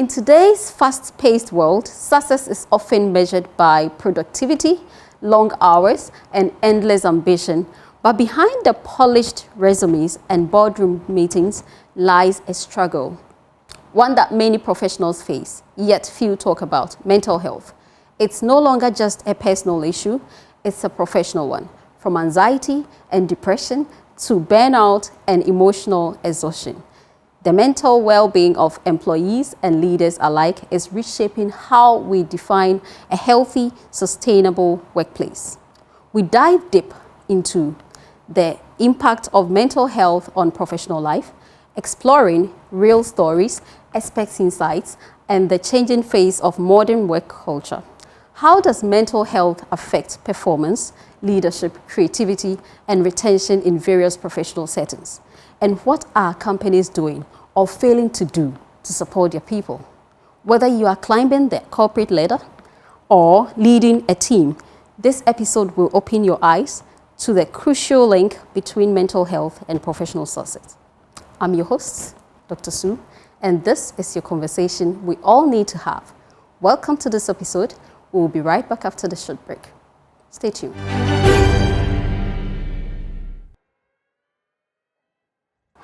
In today's fast-paced world, success is often measured by productivity, long hours, and endless ambition. But behind the polished resumes and boardroom meetings lies a struggle, one that many professionals face, yet few talk about: mental health. It's no longer just a personal issue, it's a professional one, from anxiety and depression to burnout and emotional exhaustion. The mental well-being of employees and leaders alike is reshaping how we define a healthy, sustainable workplace. We dive deep into the impact of mental health on professional life, exploring real stories, expert insights, and the changing face of modern work culture. How does mental health affect performance, leadership, creativity, and retention in various professional settings? And what are companies doing or failing to do to support their people? Whether you are climbing the corporate ladder or leading a team, this episode will open your eyes to the crucial link between mental health and professional success. I'm your host, Dr. Sue, and this is your conversation we all need to have. Welcome to this episode. We'll be right back after the short break. Stay tuned.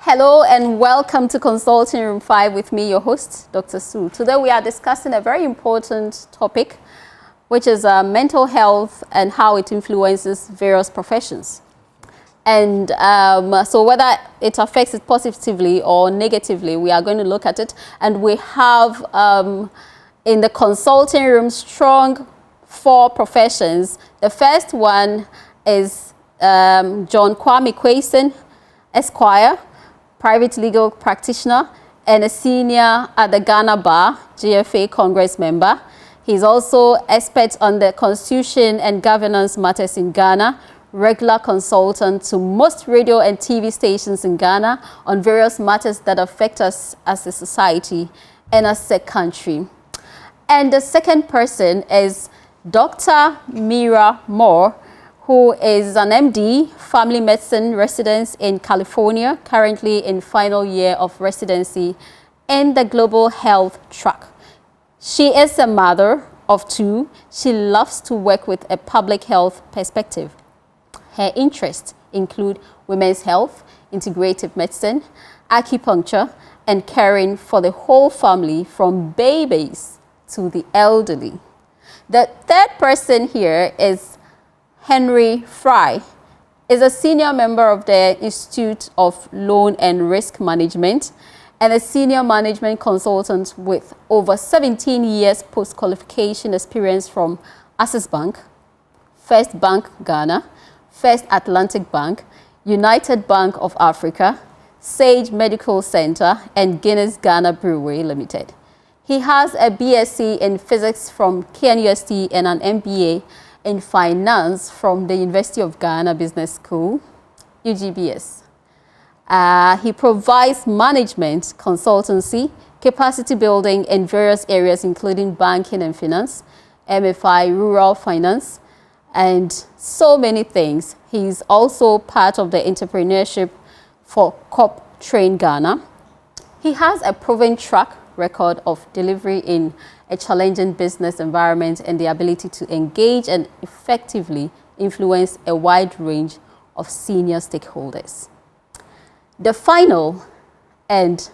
Hello and welcome to Consulting Room 5 with me, your host, Dr. Sue. Today we are discussing a very important topic, which is mental health and how it influences various professions. And so whether it affects it positively or negatively, we are going to look at it. And we have in the consulting room strong 4 professions. The first one is John Kwame Kwesen, Esquire, private legal practitioner and a senior at the Ghana Bar, GFA Congress member. He's also expert on the constitution and governance matters in Ghana, regular consultant to most radio and TV stations in Ghana on various matters that affect us as a society and as a country. And the second person is Dr. Mira Moore, who is an MD, family medicine resident in California, currently in final year of residency in the global health track. She is a mother of 2. She loves to work with a public health perspective. Her interests include women's health, integrative medicine, acupuncture, and caring for the whole family from babies to the elderly. The third person here is Henry Fry, is a senior member of the Institute of Loan and Risk Management and a senior management consultant with over 17 years post-qualification experience from Access Bank, First Bank Ghana, First Atlantic Bank, United Bank of Africa, Sage Medical Center, and Guinness Ghana Brewery Limited. He has a BSc in physics from KNUST and an MBA in finance from the University of Ghana Business School, UGBS. He provides management, consultancy, capacity building in various areas, including banking and finance, MFI, rural finance, and so many things. He's also part of the entrepreneurship for COP Train Ghana. He has a proven track record of delivery in a challenging business environment and the ability to engage and effectively influence a wide range of senior stakeholders. The final and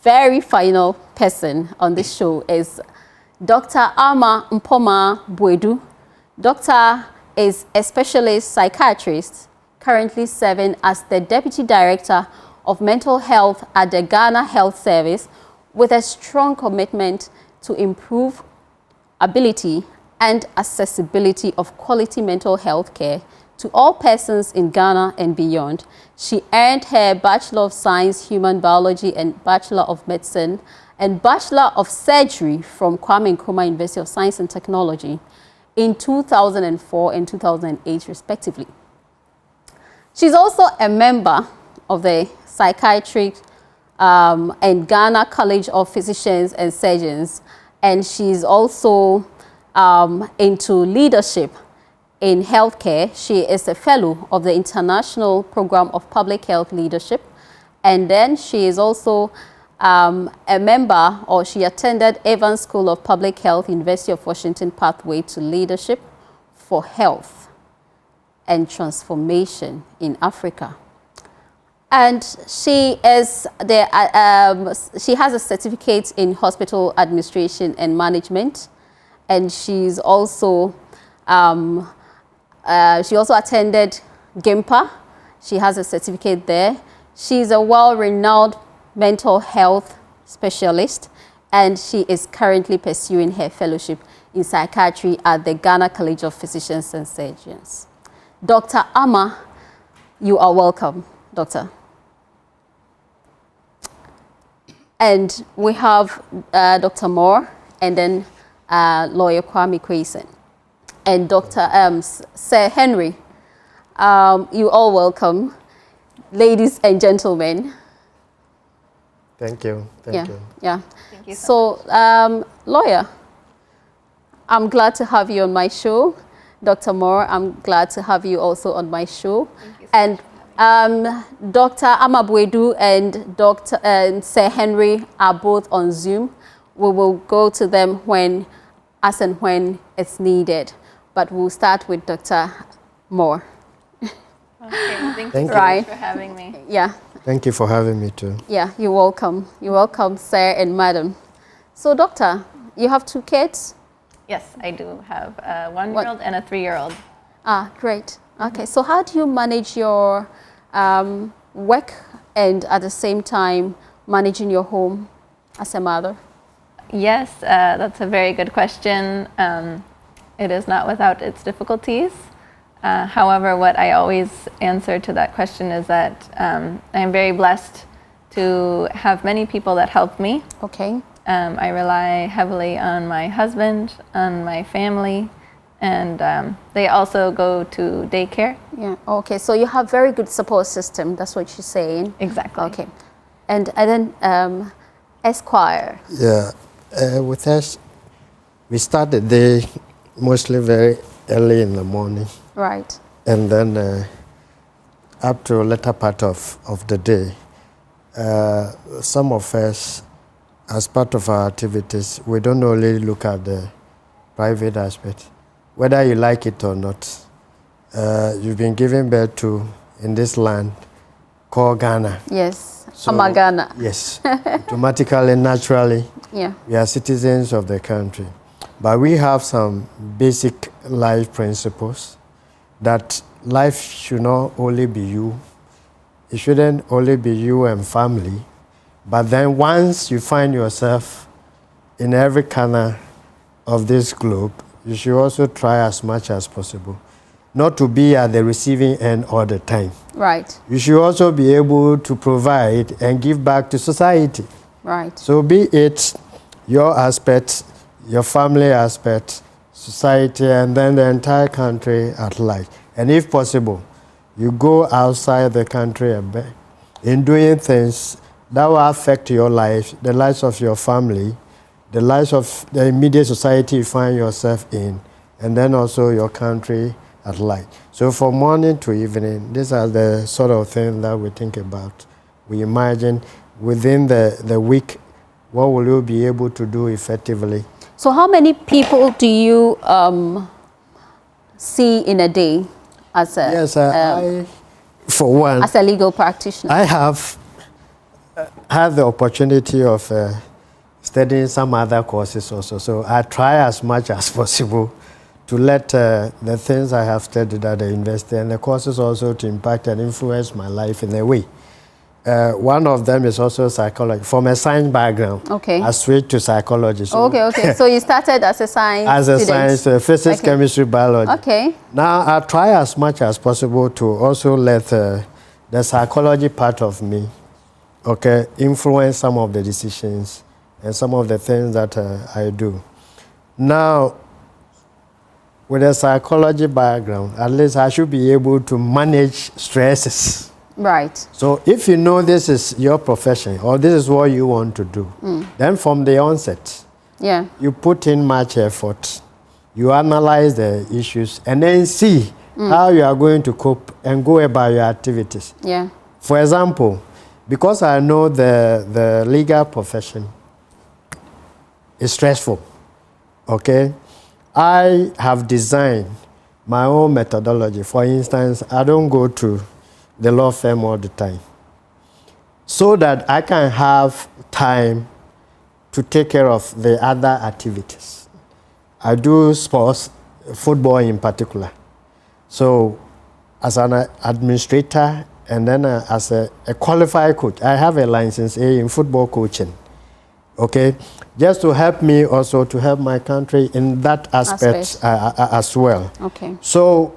very final person on this show is Dr. Ama Mpoma Bwedu. Doctor is a specialist psychiatrist currently serving as the Deputy Director of Mental Health at the Ghana Health Service, with a strong commitment to improve ability and accessibility of quality mental health care to all persons in Ghana and beyond. She earned her Bachelor of Science, Human Biology, and Bachelor of Medicine, and Bachelor of Surgery from Kwame Nkrumah University of Science and Technology in 2004 and 2008, respectively. She's also a member of the Psychiatric and Ghana College of Physicians and Surgeons, and she's also into leadership in healthcare. She is a fellow of the International Program of Public Health Leadership, and then she is also a member, or she attended Evans School of Public Health, University of Washington Pathway to Leadership for Health and Transformation in Africa. And she is she has a certificate in hospital administration and management, and she's also she also attended GIMPA. She has a certificate there. She's a well-renowned mental health specialist, and she is currently pursuing her fellowship in psychiatry at the Ghana College of Physicians and Surgeons. Dr. Ama, you are welcome, Doctor. And we have Dr. Moore, and then lawyer Kwame Kwesen. And Dr. Sir Henry, you all welcome, ladies and gentlemen. Thank you. Thank you. Yeah. Thank you So, lawyer, I'm glad to have you on my show. Dr. Moore, I'm glad to have you also on my show. Thank you so And Dr. Amabwedu and Dr. Sir Henry are both on Zoom. We will go to them as and when it's needed. But we'll start with Dr. Moore. Okay, thank you Thank so you. much for having me. Yeah. Thank you for having me too. Yeah, you're welcome. You're welcome, sir and madam. So, doctor, you have 2 kids? Yes, I do have a 1-year-old and a 3-year-old. Ah, great. Okay, so how do you manage your work and at the same time managing your home as a mother? Yes, that's a very good question. It is not without its difficulties. However, what I always answer to that question is that I am very blessed to have many people that help me. Okay. I rely heavily on my husband, on my family, and they also go to daycare. Yeah. Okay. So you have very good support system. That's what you're saying. Exactly. Okay. And then Esquire. Yeah, with us, we start the day mostly very early in the morning, Right. and then up to later part of the day. Some of us, as part of our activities, we don't only look at the private aspect, whether you like it or not. You've been given birth to in this land called Ghana. Yes. So, Amagana. yes, automatically, naturally, Yeah. we are citizens of the country. But we have some basic life principles that life should not only be you. It shouldn't only be you and family. But then once you find yourself in every corner of this globe, you should also try as much as possible not to be at the receiving end all the time. Right. You should also be able to provide and give back to society. Right. So be it your aspect, your family aspect, society, and then the entire country at large. And if possible, you go outside the country a bit in doing things that will affect your life, the lives of your family, the lives of the immediate society you find yourself in, and then also your country at large. So from morning to evening, these are the sort of things that we think about. We imagine within the week, what will you be able to do effectively? So how many people do you see in a day as a Yes, I, for one, as a legal practitioner? I have had the opportunity of studying some other courses also. So I try as much as possible to let the things I have studied at the university and the courses also to impact and influence my life in a way. One of them is also psychology. From a science background, Okay. I switched to psychology. So Okay. So you started as a science as a student. science, physics, Okay. chemistry, biology. Okay. Now I try as much as possible to also let the psychology part of me, okay, influence some of the decisions and some of the things that I do. Now, with a psychology background, at least I should be able to manage stresses. Right. So if you know this is your profession or this is what you want to do, then from the onset, Yeah. you put in much effort, you analyze the issues, and then see how you are going to cope and go about your activities. Yeah. For example, because I know the legal profession is stressful, okay, I have designed my own methodology. For instance, I don't go to the law firm all the time, so that I can have time to take care of the other activities. I do sports, football in particular. So as an administrator and then as a qualified coach, I have a license A in football coaching, okay? Just to help me also to help my country in that aspect. As well. Okay. So,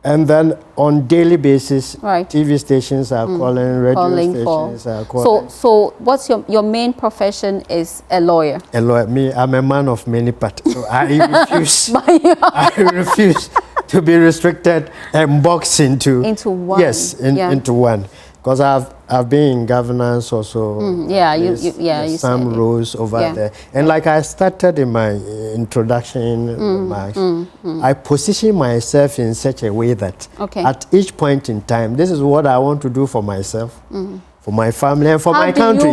and then on daily basis, right. TV stations are calling, radio stations are calling. So what's your main profession is a lawyer? A lawyer. Me, I'm a man of many parts. So I refuse. I refuse to be restricted and boxed into one. Yes, into one. Because I've been in governance also. Some roles over there. And like I started in my introduction remarks, I position myself in such a way that at each point in time, this is what I want to do for myself, for my family, and for my country.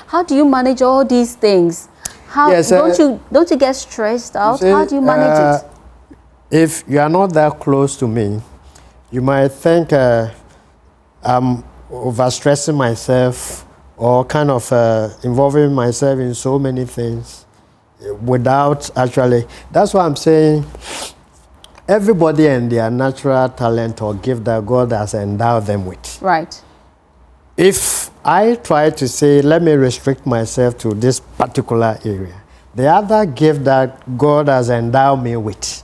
How do you manage all these things? Don't you get stressed out? How do you manage it? If you are not that close to me, you might think I'm overstressing myself or kind of involving myself in so many things without actually. That's why I'm saying everybody and their natural talent or gift that God has endowed them with. Right. If I try to say, let me restrict myself to this particular area, the other gift that God has endowed me with,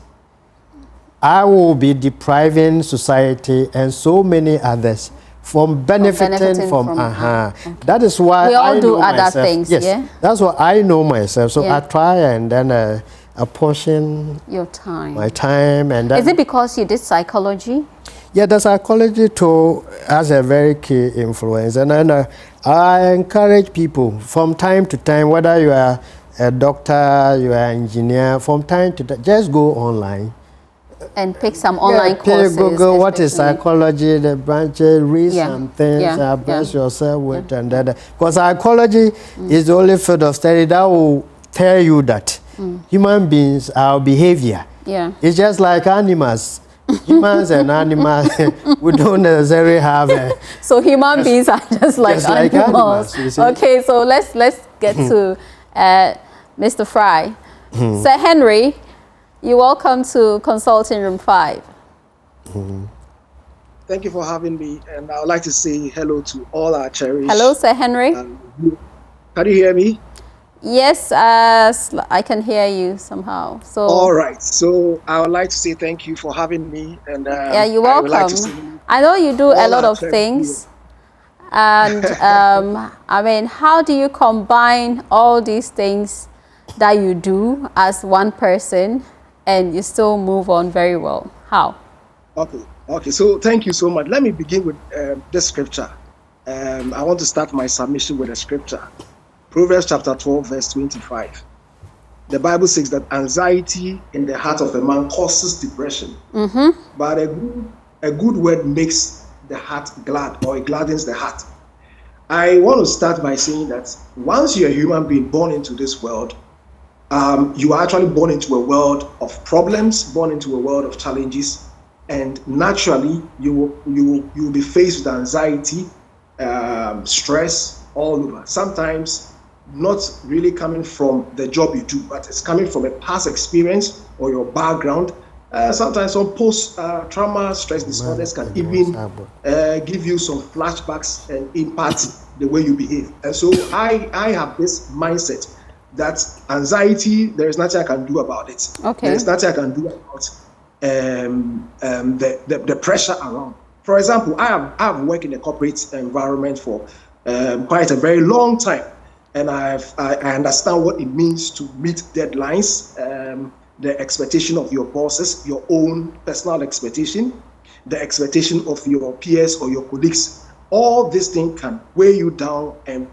I will be depriving society and so many others from benefiting from okay. That is why we all do other myself. Things. Yes, yeah? That's what I know myself. So I try and then apportion your time. My time, and then, is it because you did psychology? Yeah, the psychology too has a very key influence, and then I encourage people from time to time, whether you are a doctor, you are an engineer, from time to time, just go online. And pick some online courses. Google what is psychology, the branches, read some things, brush yourself with, and then. Because psychology is the only field of study that will tell you that human beings, our behavior, it's just like animals. Humans and animals, we don't necessarily have so human beings are just like animals. Okay, so let's get to Mr. Fry. Sir Henry, you're welcome to Consulting Room 5. Thank you for having me, and I would like to say hello to all our cherished. Hello, Sir Henry. Can you hear me? Yes, I can hear you somehow. So. All right. So I would like to say thank you for having me, and you're welcome. I know you do a lot of things, and I mean, how do you combine all these things that you do as one person, and you still move on very well? How? Okay. So thank you so much. Let me begin with this scripture. I want to start my submission with a scripture. Proverbs chapter 12, verse 25. The Bible says that anxiety in the heart of a man causes depression, but a good word makes the heart glad, or it gladdens the heart. I want to start by saying that once you're a human being born into this world, you are actually born into a world of problems, born into a world of challenges, and naturally you will be faced with anxiety, stress all over. Sometimes not really coming from the job you do, but it's coming from a past experience or your background. Sometimes some post-trauma stress disorders can even give you some flashbacks and impact the way you behave. And so I have this mindset that anxiety, there is nothing I can do about it. Okay. There is nothing I can do about the pressure around. For example, I have worked in a corporate environment for quite a very long time. And I understand what it means to meet deadlines, the expectation of your bosses, your own personal expectation, the expectation of your peers or your colleagues. All these things can weigh you down and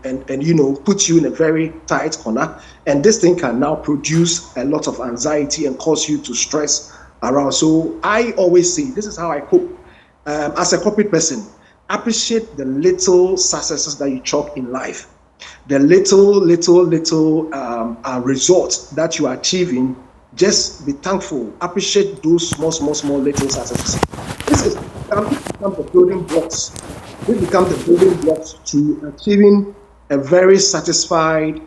put you in a very tight corner. And this thing can now produce a lot of anxiety and cause you to stress around. So I always say, this is how I cope. As a corporate person, appreciate the little successes that you chalk in life, the little results that you are achieving. Just be thankful, appreciate those small little successes. This becomes the building blocks. This becomes the building blocks to achieving a very satisfied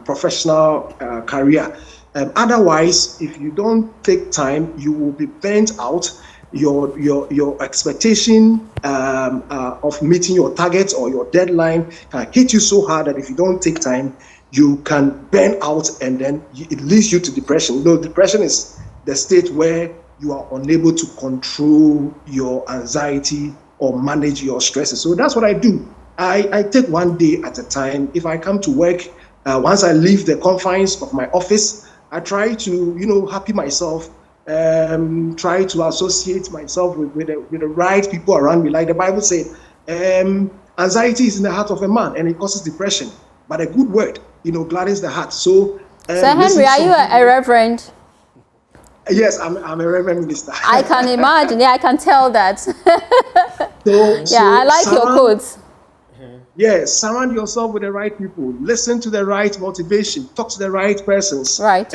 professional career. Otherwise, if you don't take time, you will be burnt out. Your expectation of meeting your targets or your deadline can hit you so hard that if you don't take time, you can burn out, and then it leads you to depression. No, depression is the state where you are unable to control your anxiety or manage your stresses. So that's what I do. I take one day at a time. If I come to work, once I leave the confines of my office, I try to, happy myself, try to associate myself with the right people around me. Like the Bible said, anxiety is in the heart of a man and it causes depression. But a good word, gladdens the heart. So Henry, are you a reverend? Yes, I'm a reverend minister. I can imagine. Yeah, I can tell that. I like your quotes. Yes, surround yourself with the right people. Listen to the right motivation. Talk to the right persons. Right.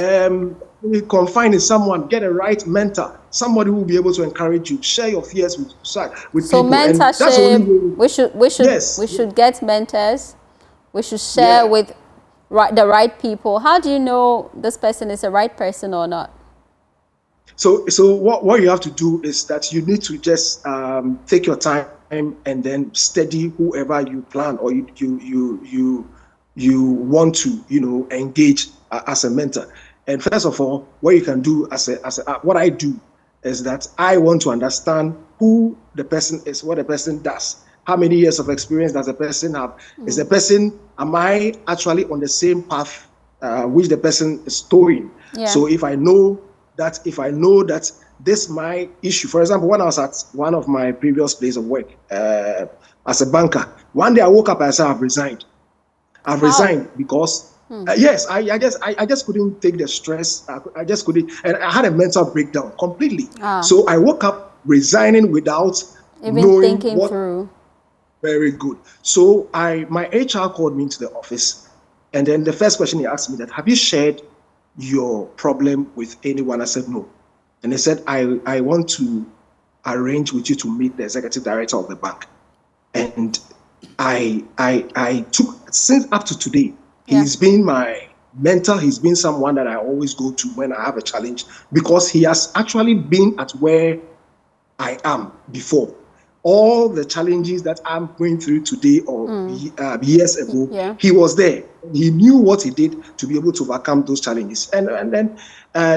Confine in someone. Get a right mentor. Somebody who will be able to encourage you. Share your fears with people. So mentorship. We should get mentors. We should share with the right people. How do you know this person is the right person or not? So what you have to do is that you need to just take your time and then study whoever you plan or you want to engage as a mentor. And first of all, what you can do what I do is that I want to understand who the person is, what the person does. How many years of experience does the person have? Am I actually on the same path which the person is towing? Yeah. So if I know that this my issue, for example, when I was at one of my previous places of work as a banker, one day I woke up and I said, I've resigned. I've resigned because yes, I just couldn't take the stress. I just couldn't, and I had a mental breakdown completely. So I woke up resigning without even thinking through. Very good. So my HR called me into the office, and then the first question he asked me that, have you shared your problem with anyone? I said no. And they said, I want to arrange with you to meet the executive director of the bank. And I took, since up to today, he's been my mentor. He's been someone that I always go to when I have a challenge, because he has actually been at where I am before. All the challenges that I'm going through today or years ago, he was there. He knew what he did to be able to overcome those challenges. And then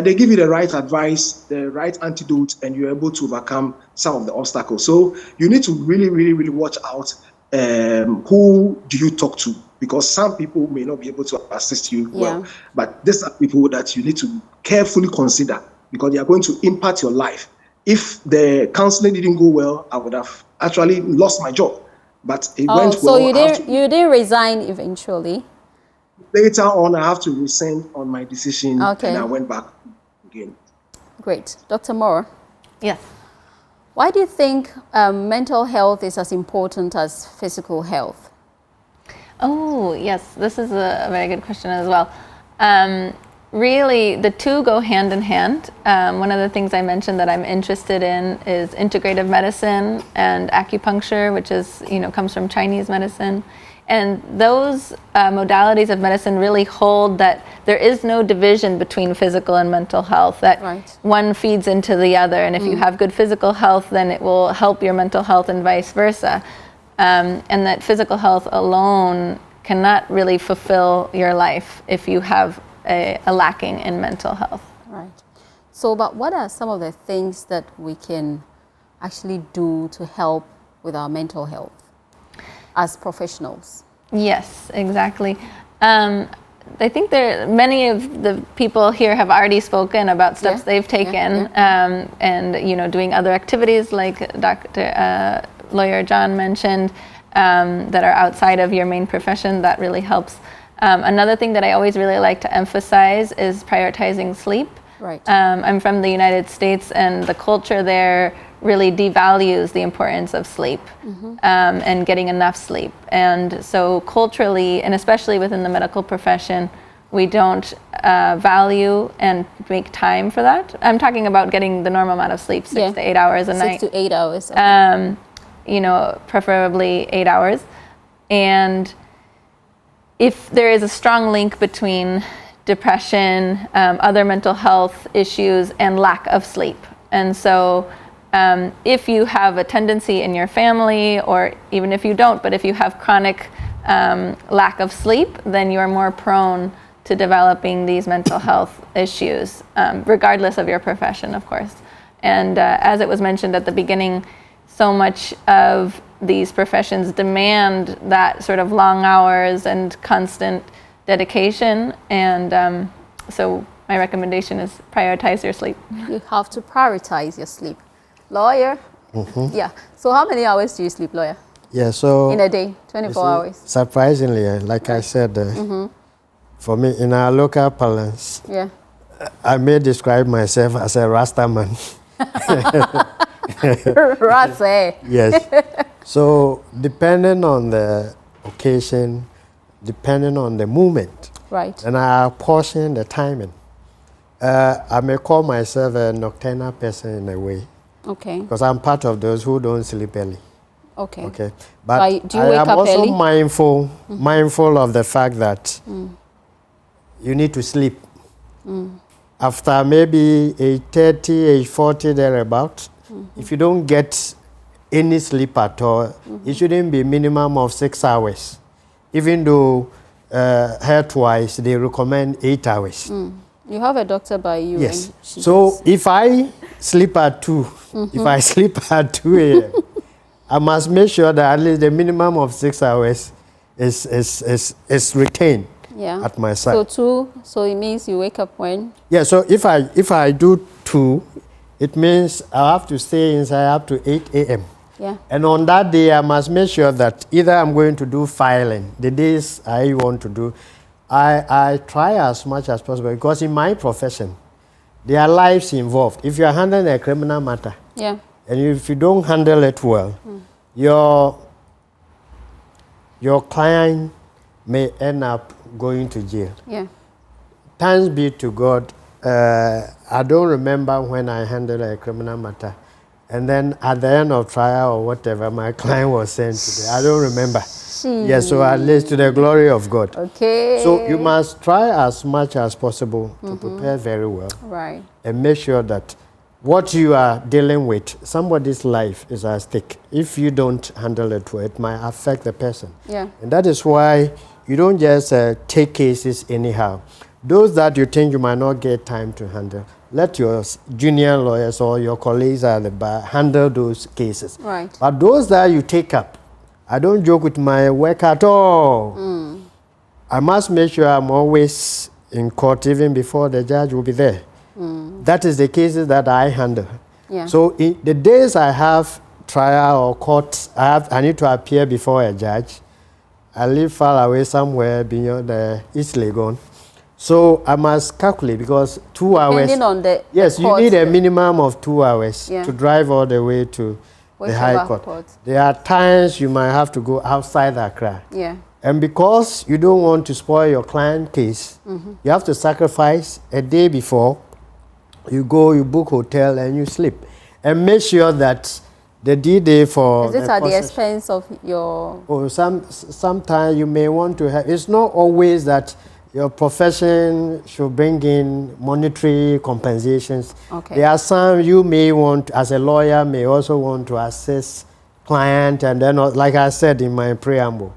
they give you the right advice, the right antidote, and you're able to overcome some of the obstacles. So you need to really, really, really watch out who do you talk to, because some people may not be able to assist you well. But these are people that you need to carefully consider, because they are going to impact your life. If the counseling didn't go well, I would have actually lost my job. But it went well. So you didn't resign eventually? Later on, I have to rescind on my decision, and I went back again. Great. Dr. Moore? Yes. Why do you think mental health is as important as physical health? Oh, yes. This is a very good question as well. Really, the two go hand in hand. One of the things I mentioned that I'm interested in is integrative medicine and acupuncture, which is, comes from Chinese medicine. And those modalities of medicine really hold that there is no division between physical and mental health, that one feeds into the other. And if you have good physical health, then it will help your mental health and vice versa. And that physical health alone cannot really fulfill your life if you have a lacking in mental health. Right. So, but what are some of the things that we can actually do to help with our mental health as professionals? Yes, exactly. I think many of the people here have already spoken about steps they've taken, and doing other activities like Lawyer John mentioned that are outside of your main profession. That really helps. Another thing that I always really like to emphasize is prioritizing sleep. Right. I'm from the United States, and the culture there really devalues the importance of sleep and getting enough sleep. And so culturally, and especially within the medical profession, we don't value and make time for that. I'm talking about getting the normal amount of sleep, 6 to 8 hours a night. 6 to 8 hours. Okay. You know, preferably 8 hours. And if there is a strong link between depression, other mental health issues, and lack of sleep. And so if you have a tendency in your family, or even if you don't, but if you have chronic lack of sleep, then you are more prone to developing these mental health issues, regardless of your profession, of course. And as it was mentioned at the beginning, so much of these professions demand that sort of long hours and constant dedication. And so my recommendation is prioritize your sleep. You have to prioritize your sleep. Lawyer? Yeah. So how many hours do you sleep, lawyer? Yeah, so... In a day, 24 hours? Surprisingly, like I said, for me, in our local parlance, I may describe myself as a Rasta man. Rasta. Yes. So depending on the occasion, depending on the moment, right, and I apportion the timing. I may call myself a nocturnal person in a way. Okay. Because I'm part of those who don't sleep early. Okay. Okay. But do you wake I am up also early? mindful of the fact that you need to sleep. After maybe age 30, age 40, thereabout, if you don't get any sleep at all, it shouldn't be minimum of 6 hours. Even though health-wise, they recommend 8 hours. You have a doctor by you. Yes. And So if I sleep at 2, if I sleep at 2 a.m., I must make sure that at least the minimum of 6 hours is retained at my side. So it means you wake up when? Yeah, so if I do 2, it means I have to stay inside up to 8 a.m. Yeah. And on that day, I must make sure that either I'm going to do filing, the days I want to do, I try as much as possible, because in my profession, there are lives involved. If you are handling a criminal matter, and if you don't handle it well, your client may end up going to jail. Yeah. Thanks be to God, I don't remember when I handled a criminal matter. And then at the end of trial or whatever, my client was sent to I don't remember. Yes, so at least to the glory of God. Okay. So you must try as much as possible to prepare very well. Right. And make sure that what you are dealing with, somebody's life is at stake. If you don't handle it well, it might affect the person. Yeah. And that is why you don't just take cases anyhow. Those that you think you might not get time to handle, let your junior lawyers or your colleagues at the bar handle those cases. Right. But those that you take up, I don't joke with my work at all. I must make sure I'm always in court even before the judge will be there. That is the cases that I handle. Yeah. So in the days I have trial or court, I need to appear before a judge. I live far away somewhere beyond the East Legon. So I must calculate, because 2 hours. Depending on the yes, court, you need a minimum of 2 hours Yeah. to drive all the way to the High Court. court. There are times you might have to go outside Accra. Yeah. And because you don't want to spoil your client case, you have to sacrifice a day before. You go, you book hotel, and you sleep. And make sure that the D-Day for... Is it at the expense of your... Oh, sometimes you may want to have... It's not always that your profession should bring in monetary compensations. Okay. There are some you may want, as a lawyer, may also want to assist client, and then, like I said in my preamble,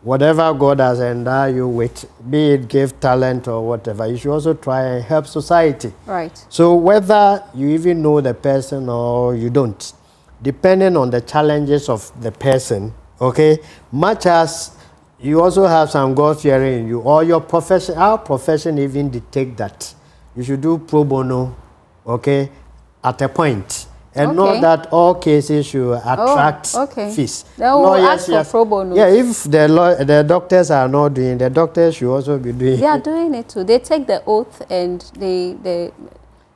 whatever God has endowed you with, be it gift, talent, or whatever, you should also try and help society. Right. So whether you even know the person or you don't, depending on the challenges of the person, okay, much as you also have some God-fearing in you, or your profession, our profession even dictate that you should do pro bono, okay, at a point. And not that all cases should attract fees. They will ask for pro bono. Yeah, if the doctors are not doing, the doctors should also be doing. They are doing it too. They take the oath and they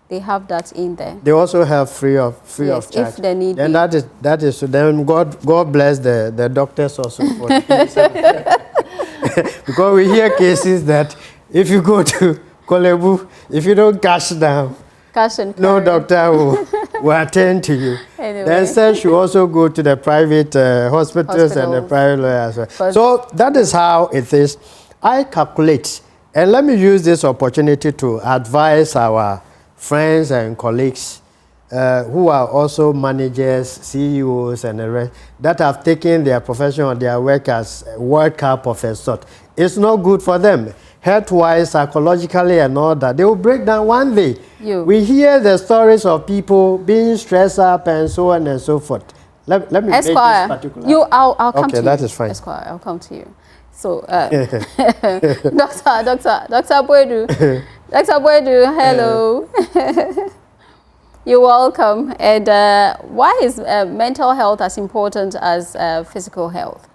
they have that in there. They also have free of charge. If they need. Then that is so. Then God bless the doctors also for the because we hear cases that if you go to Kolebu, if you don't cash down, no doctor will attend to you. Anyway. Then instead you also go to the private hospitals and the private lawyers. So that is how it is. I calculate, and let me use this opportunity to advise our friends and colleagues who are also managers, CEOs, and the rest that have taken their profession or their work as World Cup of a sort. It's not good for them, health-wise, psychologically, and all that. They will break down one day. We hear the stories of people being stressed up and so on and so forth. Let me make this particular. I'll come to you. Okay, that is fine. Esquire, I'll come to you. So, Dr. Boedu, Dr. Boedu, hello. You're welcome. And why is mental health as important as physical health?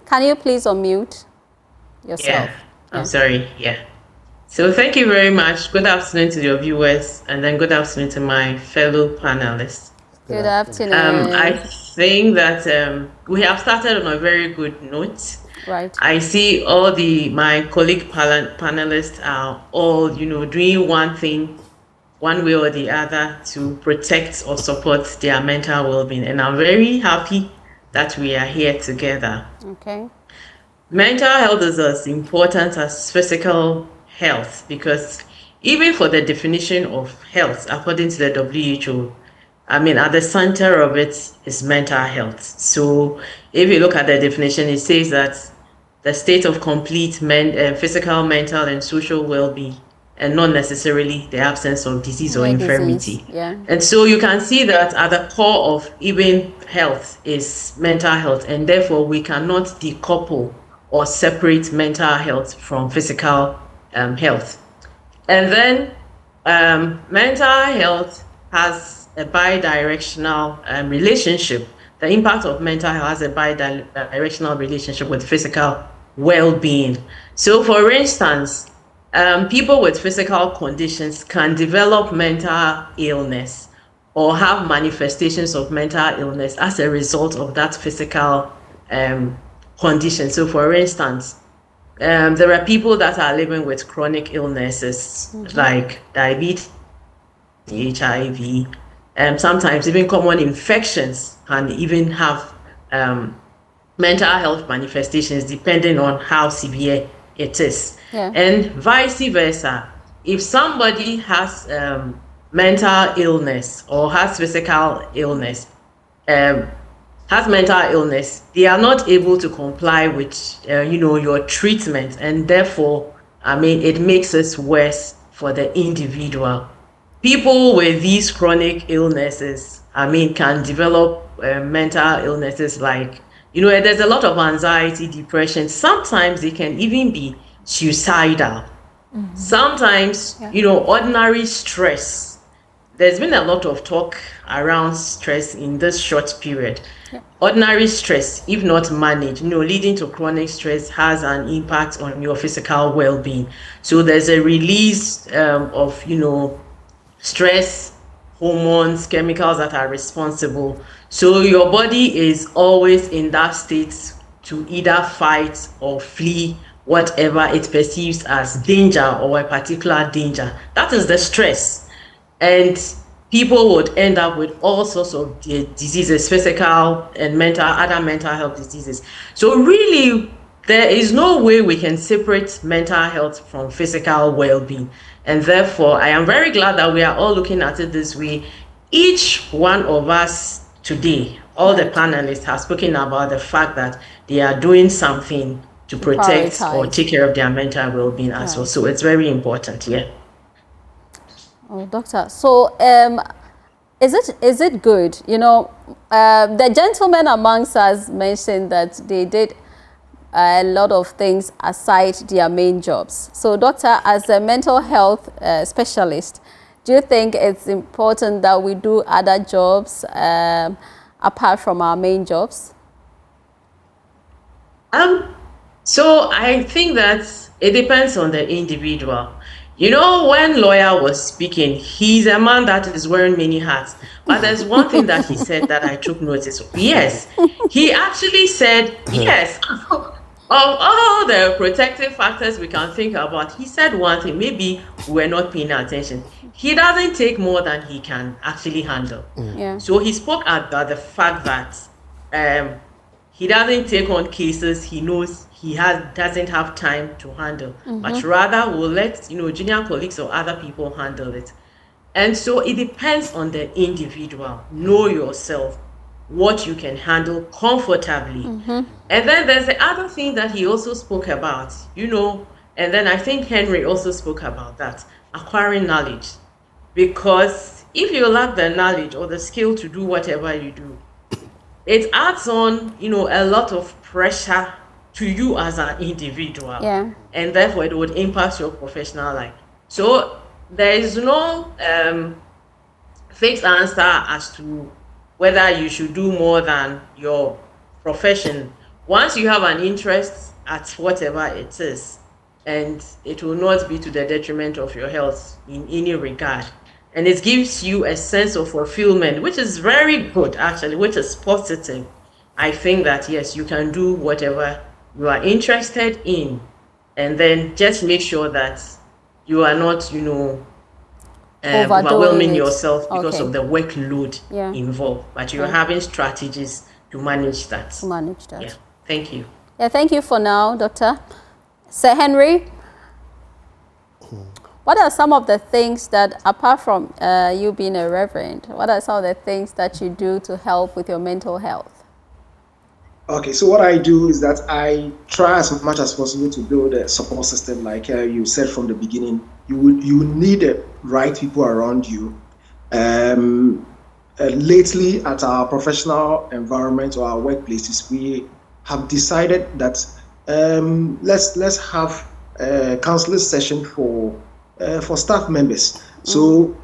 Can you please unmute yourself? I'm sorry. So thank you very much. Good afternoon to your viewers, and then good afternoon to my fellow panelists. Good afternoon. I think that we have started on a very good note. Right. I see all my colleague panelists are all, doing one thing, one way or the other, to protect or support their mental well-being, and I'm very happy that we are here together. Okay. Mental health is as important as physical health, because even for the definition of health, according to the WHO, at the center of it is mental health. So if you look at the definition, it says that the state of complete physical, mental, and social well-being, and not necessarily the absence of disease or infirmity. Yeah. And so you can see that at the core of even health is mental health, and therefore we cannot decouple or separate mental health from physical health. And then mental health has a bidirectional relationship. The impact of mental health has a bidirectional relationship with physical well-being. So for instance, people with physical conditions can develop mental illness or have manifestations of mental illness as a result of that physical condition. So for instance, there are people that are living with chronic illnesses like diabetes, HIV, sometimes even common infections can even have mental health manifestations depending on how severe it is. Yeah. And vice versa. If somebody has mental illness or has physical illness, has mental illness, they are not able to comply with your treatment, and therefore it makes it worse for the individual. People with these chronic illnesses can develop mental illnesses like there's a lot of anxiety, depression. Sometimes they can even be suicidal. Sometimes ordinary stress. There's been a lot of talk around stress in this short period. Ordinary stress, if not managed, leading to chronic stress, has an impact on your physical well-being. So there's a release of stress hormones, chemicals that are responsible. So your body is always in that state to either fight or flee whatever it perceives as danger or a particular danger. That is the stress. And people would end up with all sorts of diseases, physical and other mental health diseases. So really, there is no way we can separate mental health from physical well-being. And therefore, I am very glad that we are all looking at it this way. Each one of us today, all the panelists have spoken about the fact that they are doing something to protect or take care of their mental well-being as well. So it's very important, Oh, doctor. So, is it good? The gentleman amongst us mentioned that they did a lot of things aside their main jobs. So, doctor, as a mental health specialist, do you think it's important that we do other jobs apart from our main jobs? So I think that it depends on the individual. You know, when lawyer was speaking, he's a man that is wearing many hats. But there's one thing that he said that I took notice of. Yes, he actually said, yes, of all the protective factors we can think about, he said one thing, maybe we're not paying attention. He doesn't take more than he can actually handle. Yeah. So he spoke about the fact that he doesn't take on cases he knows he doesn't have time to handle, but rather will let junior colleagues or other people handle it. And so it depends on the individual. Know yourself, what you can handle comfortably. And then there's the other thing that he also spoke about, and then I think Henry also spoke about that, acquiring knowledge. Because if you lack the knowledge or the skill to do whatever you do, it adds on, a lot of pressure to you as an individual. Yeah. And therefore it would impact your professional life. So there is no fixed answer as to whether you should do more than your profession. Once you have an interest at whatever it is, and it will not be to the detriment of your health in any regard, and it gives you a sense of fulfillment, which is very good, actually, which is positive. I think that, yes, you can do whatever you are interested in, and then just make sure that you are not, overwhelming yourself because of the workload involved, but you're having strategies to manage that. Yeah, thank you. Yeah, thank you for now, Doctor. Sir Henry, what are some of the things that, apart from you being a reverend, what are some of the things that you do to help with your mental health? Okay, so what I do is that I try as much as possible to build a support system. Like you said from the beginning, you need the right people around you. Lately, at our professional environment or our workplaces, we have decided that let's have a counseling session for staff members. So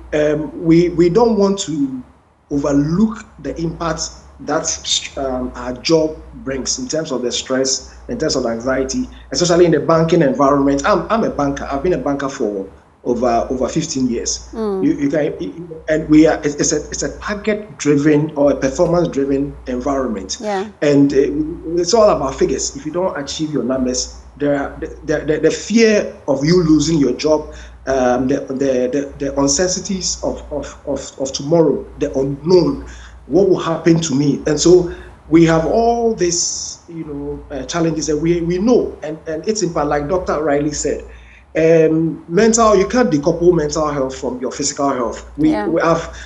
we don't want to overlook the impact that our job brings in terms of the stress, in terms of anxiety, especially in the banking environment. I'm a banker. I've been a banker for over 15 years. You can, and we are. It's a target-driven or a performance-driven environment. Yeah. And it's all about figures. If you don't achieve your numbers, the fear of you losing your job, the uncertainties of tomorrow, the unknown, what will happen to me? And so we have all these, challenges that we know, and it's impact, like Dr. Riley said. You can't decouple mental health from your physical health.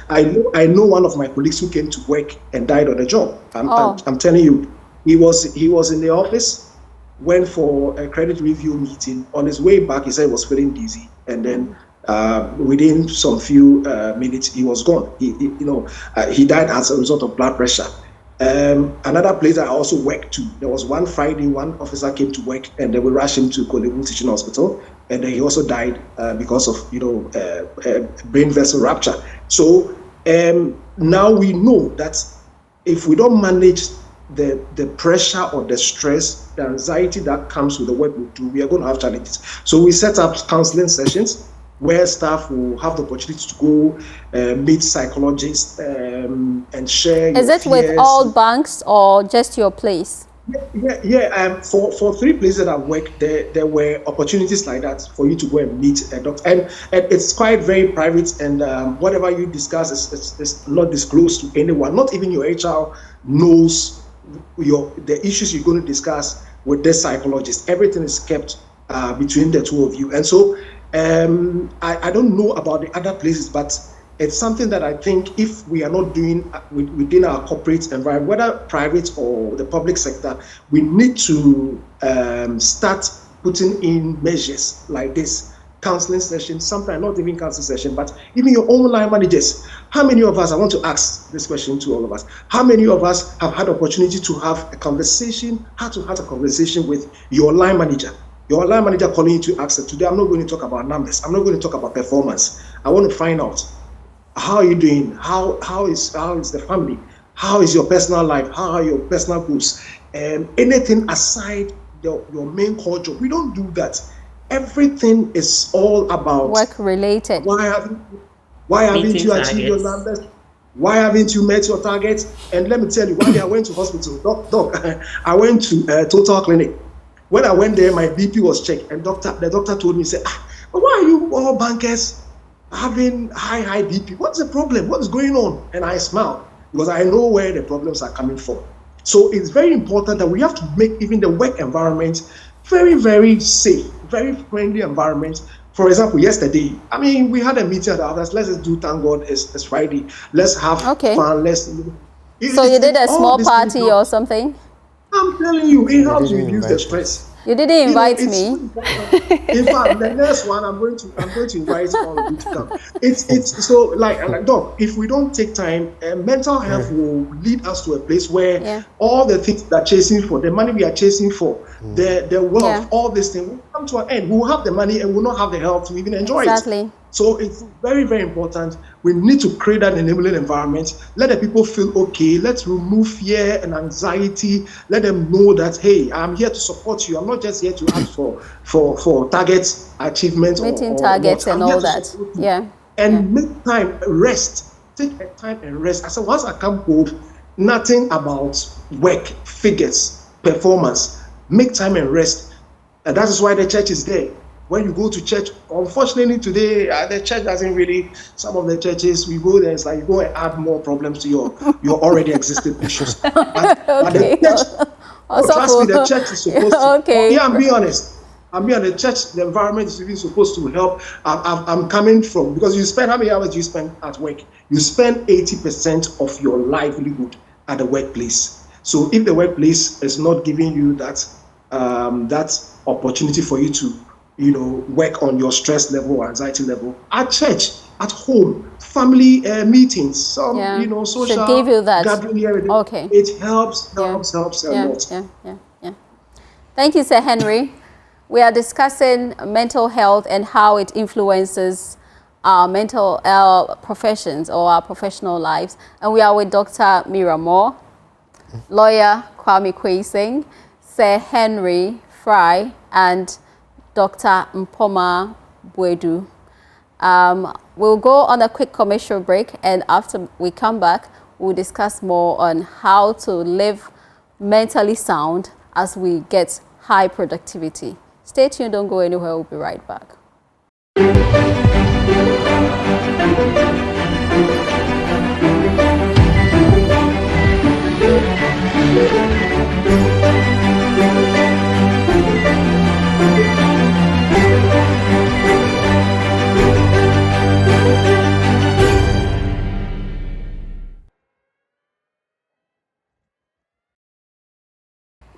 I know one of my colleagues who came to work and died on the job. I'm telling you, he was in the office, went for a credit review meeting. On his way back, he said he was feeling dizzy, and then within some few minutes, he was gone. He died as a result of blood pressure. Another place that I also worked to, there was one Friday, one officer came to work, and they will rush him to Kolebu Teaching Hospital, and then he also died because of brain vessel rupture. So now we know that if we don't manage the pressure or the stress, the anxiety that comes with the work we do, we are going to have challenges. So we set up counseling sessions where staff will have the opportunity to go meet psychologists and share. Is it with all banks or just your place? Yeah. For 3 places that I've worked, there were opportunities like that for you to go and meet a doctor, and it's quite very private. And whatever you discuss is not disclosed to anyone. Not even your HR knows the issues you're going to discuss with this psychologist. Everything is kept between the two of you, and so. I don't know about the other places, but it's something that I think if we are not doing within our corporate environment, whether private or the public sector, we need to start putting in measures like this, counseling sessions, sometimes not even counseling session, but even your own line managers. How many of us, I want to ask this question to all of us, how many of us have had opportunity to have a conversation, with your line manager? Your line manager calling you to ask her, today I'm not going to talk about numbers. I'm not going to talk about performance. I want to find out, how are you doing? How is the family? How is your personal life? How are your personal goals? Anything aside your main core job. We don't do that. Everything is all about work related. Why haven't you achieved your numbers? Why haven't you met your targets? And let me tell you, one day I went to hospital. Doc, I went to Total Clinic. When I went there, my BP was checked, and the doctor told me, said, why are you all bankers having high BP? What's the problem? What's going on? And I smiled because I know where the problems are coming from. So it's very important that we have to make even the work environment very, very safe, very friendly environment. For example, yesterday, we had a meeting at the office. Let's just do, thank God, it's Friday. Let's have fun. So you did a small party or something? I'm telling you, it helps reduce the stress. You didn't invite me. In fact, the next one I'm going to invite all of you to come. It's so like Doc, if we don't take time, mental health will lead us to a place where all the things that are chasing for, the money we are chasing for, the wealth, all these things will come to an end. We will have the money and we will not have the health to even enjoy it. So it's very, very important. We need to create that enabling environment. Let the people feel okay. Let's remove fear and anxiety. Let them know that, hey, I'm here to support you. I'm not just here to ask for targets, achievements, meeting targets and all that. Yeah. And make time rest. Take a time and rest. I said, once I come home, nothing about work, figures, performance. Make time and rest. And that is why the church is there. When you go to church, unfortunately today, the church doesn't really, some of the churches, we go there, it's like you go and add more problems to your already existing issues. But the church, trust me, the church is supposed to, I'm being honest. The church, the environment is even supposed to help. I'm coming from, because you spend, how many hours do you spend at work? You spend 80% of your livelihood at the workplace. So if the workplace is not giving you that opportunity for you to work on your stress level or anxiety level, at church, at home, family meetings, social should give you that. Gathering here. It helps a lot. Yeah. Thank you, Sir Henry. We are discussing mental health and how it influences our professions or our professional lives. And we are with Dr. Mira Moore, lawyer Kwame Kwesing, Sir Henry Fry, and Dr. Mpoma Bwedu. We'll go on a quick commercial break, and after we come back, we'll discuss more on how to live mentally sound as we get high productivity. Stay tuned, don't go anywhere, we'll be right back.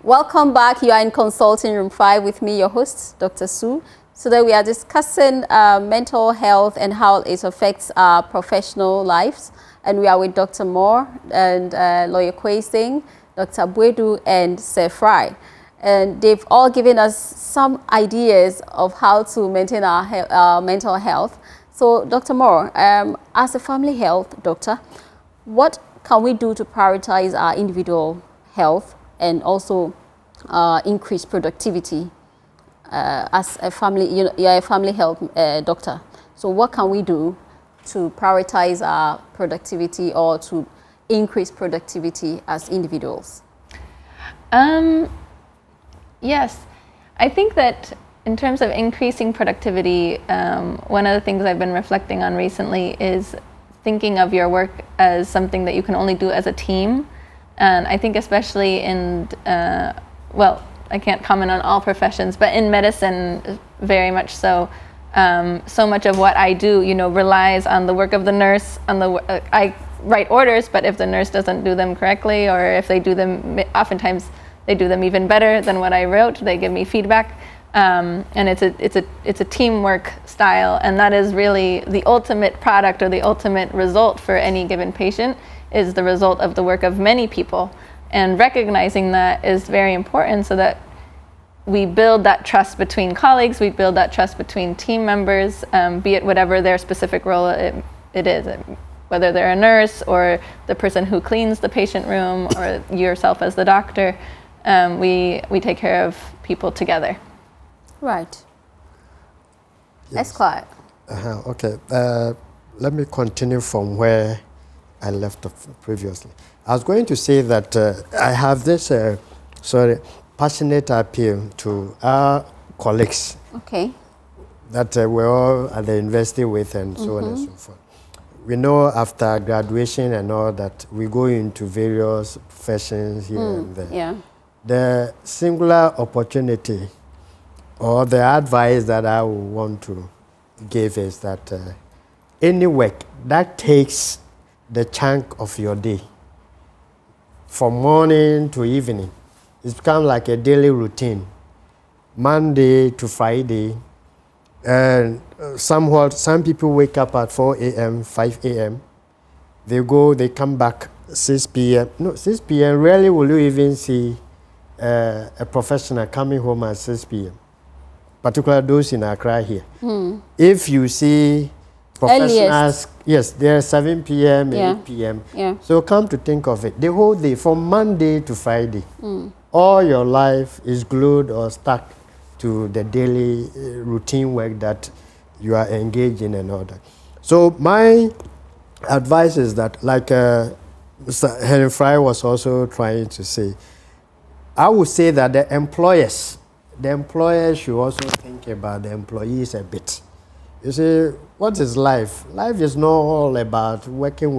Welcome back. You are in Consulting Room 5 with me, your host, Dr. Sue. Today we are discussing mental health and how it affects our professional lives. And we are with Dr. Moore and lawyer Kwesing, Dr. Bwedu, and Sir Fry. And they've all given us some ideas of how to maintain our mental health. So, Dr. Moore, as a family health doctor, what can we do to prioritize our individual health and also increase productivity as a family? You're a family health doctor. So what can we do to prioritize our productivity or to increase productivity as individuals? Yes, I think that in terms of increasing productivity, one of the things I've been reflecting on recently is thinking of your work as something that you can only do as a team. And I think especially in, I can't comment on all professions, but in medicine, very much so. So much of what I do, relies on the work of the nurse. I write orders, but if the nurse doesn't do them correctly, or if they do them, oftentimes they do them even better than what I wrote. They give me feedback, and it's a teamwork style, and that is really the ultimate product or the ultimate result for any given patient. Is the result of the work of many people, and recognizing that is very important so that we build that trust between colleagues, we build that trust between team members, be it whatever their specific role it is, whether they're a nurse or the person who cleans the patient room or yourself as the doctor. we take care of people together. Right. Yes. Esquire. Okay. Let me continue from where I left off previously. I was going to say that I have this passionate appeal to our colleagues. Okay. That we're all at the university with and so on and so forth. We know after graduation and all that, we go into various professions here and there. Yeah. The singular opportunity or the advice that I would want to give is that any work that takes the chunk of your day, from morning to evening, it's become like a daily routine, Monday to Friday. And some people wake up at 4 a.m., 5 a.m. They go, they come back 6 p.m. No, 6 p.m. Rarely will you even see a professional coming home at 6 p.m., particularly those in Accra here. If you see professionals, yes, they're 7 p.m., 8 p.m. Yeah. So come to think of it, the whole day, from Monday to Friday, all your life is glued or stuck to the daily routine work that you are engaged in and all that. So my advice is that, like Mr. Henry Fry was also trying to say, I would say that the employers should also think about the employees a bit. You see, what is life? Life is not all about working,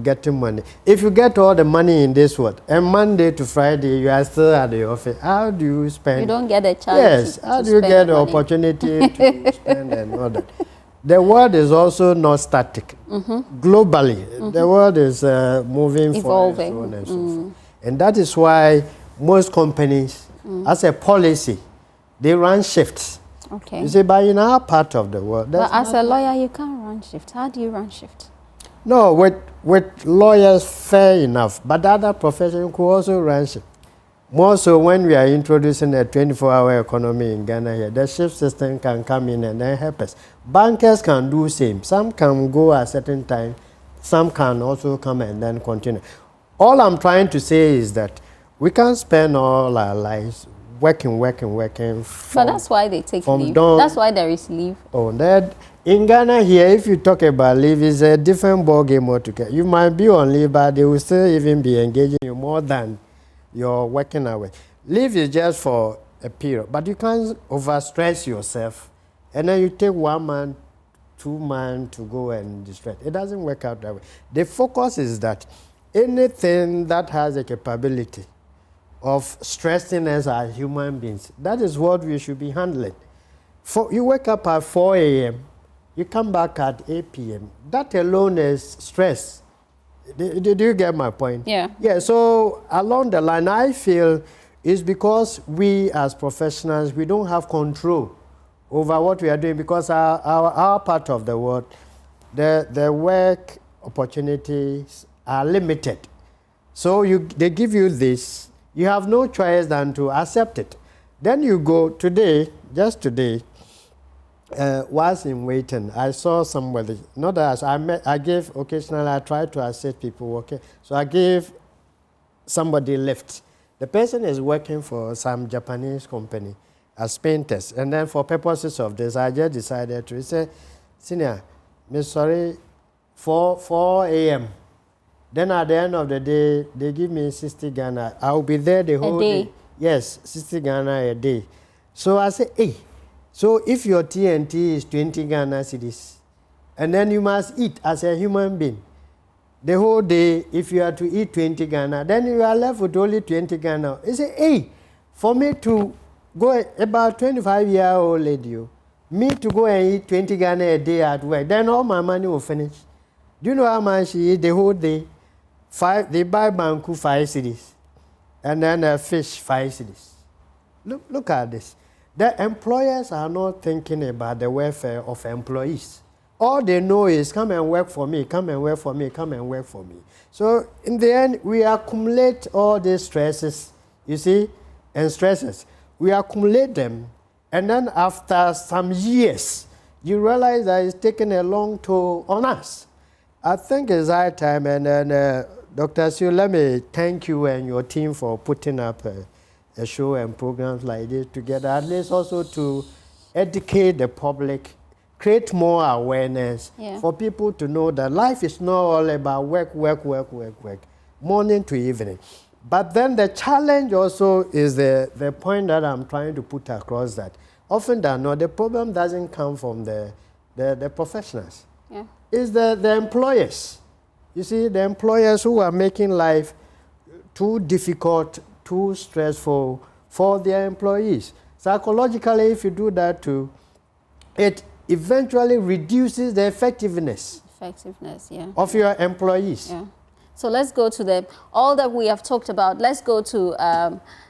getting money. If you get all the money in this world, and Monday to Friday you are still at the office, how do you spend? You don't get a chance. Yes, how do you get the opportunity to spend and all that? The world is also not static. Globally, the world is moving Evolving. forward and so on and so forth. And that is why most companies, as a policy, they run shifts. Okay. You see, but in our part of the world, But as a lawyer, you can't run shift. How do you run shift? no, with lawyers, fair enough. But other professions could also run shift. More so when we are introducing a 24-hour economy in Ghana here, the shift system can come in and then help us. Bankers can do same. Some can go at a certain time. Some can also come and then continue. All I'm trying to say is that we can't spend all our lives working. But that's why they take leave. dawn. That's why there is leave. Oh, that in Ghana here, if you talk about leave, it's a different ball game altogether. You might be on leave, but they will still even be engaging you more than your working hours. Leave is just for a period, but you can't overstress yourself, and then you take 1 month, 2 months to go and distress. It doesn't work out that way. The focus is that anything that has a capability of stressing us as human beings, that is what we should be handling. You wake up at 4 a.m., you come back at 8 p.m. That alone is stress. Did you get my point? Yeah. Yeah, so along the line, I feel it's because we as professionals, we don't have control over what we are doing, because our part of the world, the work opportunities are limited. So they give you this, you have no choice than to accept it. Then you go today, just today, whilst in waiting, I saw somebody, not that I gave occasionally, I try to assist people, okay? So I gave somebody a lift. The person is working for some Japanese company as painters. And then for purposes of this, I just decided to say, Senior, Miss Sorry, 4 a.m. Then at the end of the day, they give me 60 Ghana. I'll be there the whole day. Yes, 60 Ghana a day. So I say, hey, so if your TNT is 20 Ghana cedis, and then you must eat as a human being, the whole day, if you are to eat 20 Ghana, then you are left with only 20 Ghana. You say, hey, for me to go, about 25-year-old lady, me to go and eat 20 Ghana a day at work, then all my money will finish. Do you know how much she eat the whole day? They buy banku 5 cedis, and then fish 5 cedis. Look at this. The employers are not thinking about the welfare of employees. All they know is come and work for me, come and work for me, come and work for me. So in the end, we accumulate all these stresses, you see, and stresses. We accumulate them, and then after some years, you realize that it's taking a long toll on us. I think it's high time, and then Dr. Sue, let me thank you and your team for putting up a show and programs like this together, at least also to educate the public, create more awareness for people to know that life is not all about work, morning to evening. But then the challenge also is the point that I'm trying to put across, that often than not, the problem doesn't come from the professionals. Yeah. It's the employers. You see, the employers who are making life too difficult, too stressful for their employees. Psychologically, if you do that too, it eventually reduces the effectiveness of your employees. Yeah. So let's go to all that we have talked about. Let's go to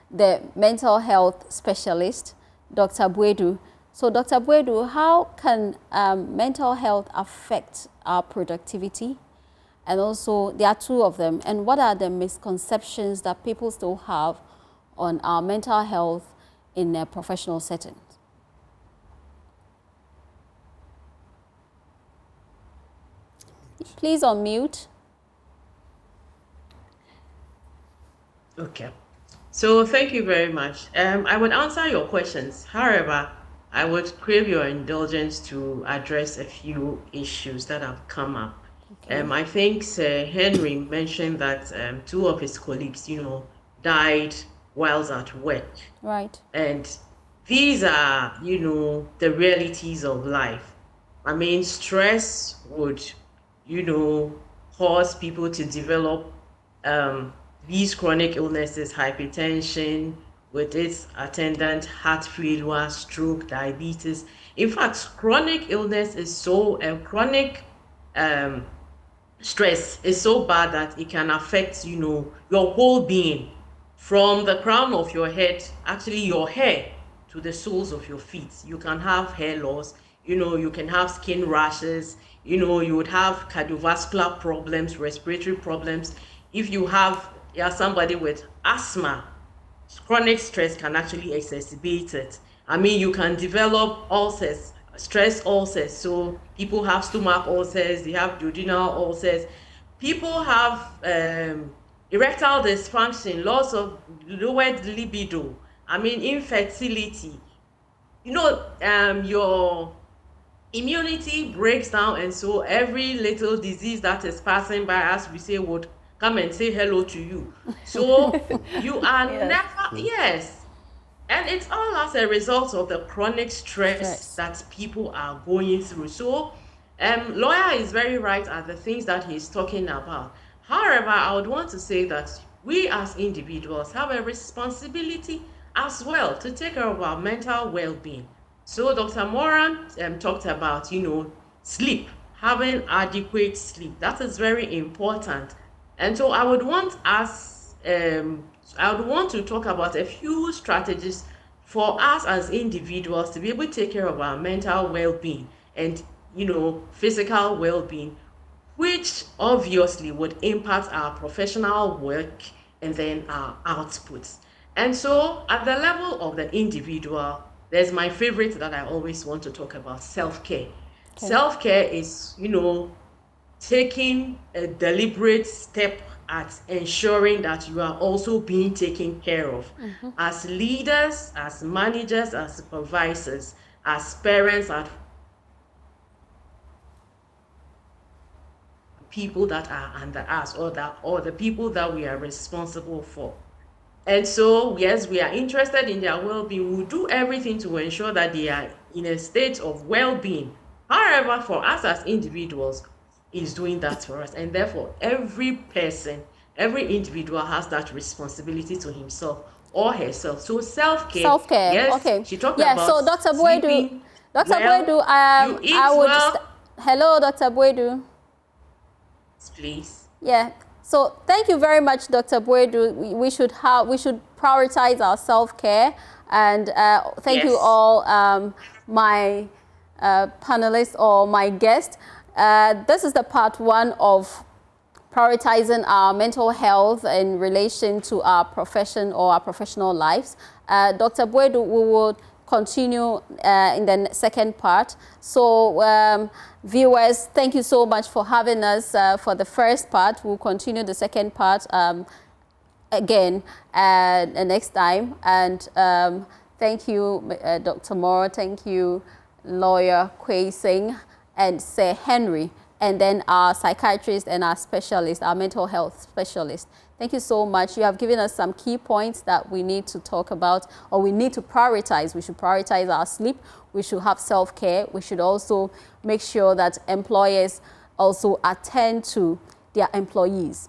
the mental health specialist, Dr. Buedu. So Dr. Buedu, how can mental health affect our productivity? And also, there are two of them. And what are the misconceptions that people still have on our mental health in a professional setting? Please unmute. Okay. So thank you very much. I would answer your questions. However, I would crave your indulgence to address a few issues that have come up. Okay. I think Sir Henry mentioned that two of his colleagues, died whilst at work. Right. And these are, the realities of life. I mean, stress would, cause people to develop these chronic illnesses, hypertension, with its attendant heart failure, stroke, diabetes. In fact, chronic illness is chronic stress is so bad that it can affect, your whole being, from the crown of your head, actually your hair, to the soles of your feet. You can have hair loss, you can have skin rashes, you would have cardiovascular problems, respiratory problems. If you have somebody with asthma, chronic stress can actually exacerbate it. I mean, you can develop ulcers, stress ulcers. So people have stomach ulcers, they have duodenal ulcers. People have erectile dysfunction, loss of lowered libido. I mean, infertility. Your immunity breaks down, and so every little disease that is passing by, as we say, would come and say hello to you. So you are never, and it's all as a result of the chronic stress that people are going through. So lawyer is very right at the things that he's talking about. However, I would want to say that we as individuals have a responsibility as well to take care of our mental well-being. So Dr. Moran talked about, sleep, having adequate sleep. That is very important. And so I would want to talk about a few strategies for us as individuals to be able to take care of our mental well-being and, physical well-being, which obviously would impact our professional work and then our outputs. And so at the level of the individual, there's my favorite that I always want to talk about, self-care. Okay. Self-care is, taking a deliberate step at ensuring that you are also being taken care of. Mm-hmm. As leaders, as managers, as supervisors, as parents, as people that are under us, or the people that we are responsible for. And so, yes, we are interested in their well-being. We'll do everything to ensure that they are in a state of well-being. However, for us as individuals, is doing that for us, and therefore every person, every individual has that responsibility to himself or herself. So self-care. Yes, okay. She talked about. So Dr. Buedu, I would. Hello, Dr. Buedu. Please. Yeah. So thank you very much, Dr. Buedu. We should prioritize our self-care, and thank you all, my panelists or my guests. This is the part one of prioritizing our mental health in relation to our profession or our professional lives. Dr. Buedu, we will continue in the second part. So viewers, thank you so much for having us for the first part. We'll continue the second part again next time. And thank you, Dr. Moore. Thank you, Lawyer Kwei Singh and Sir Henry, and then our psychiatrist and our specialist, our mental health specialist. Thank you so much. You have given us some key points that we need to talk about, or we need to prioritize. We should prioritize our sleep. We should have self-care. We should also make sure that employers also attend to their employees.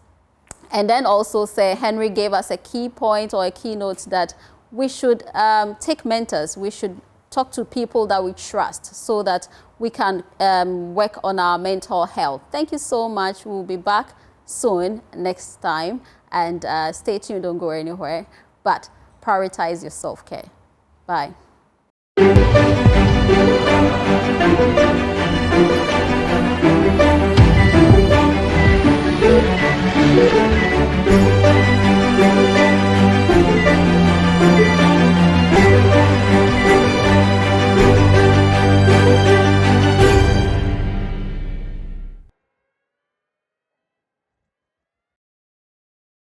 And then also, Sir Henry gave us a key point or a keynote that we should take mentors. We should talk to people that we trust so that we can work on our mental health. Thank you so much. We'll be back soon next time. And stay tuned, don't go anywhere. But prioritize your self-care. Bye. Thank you.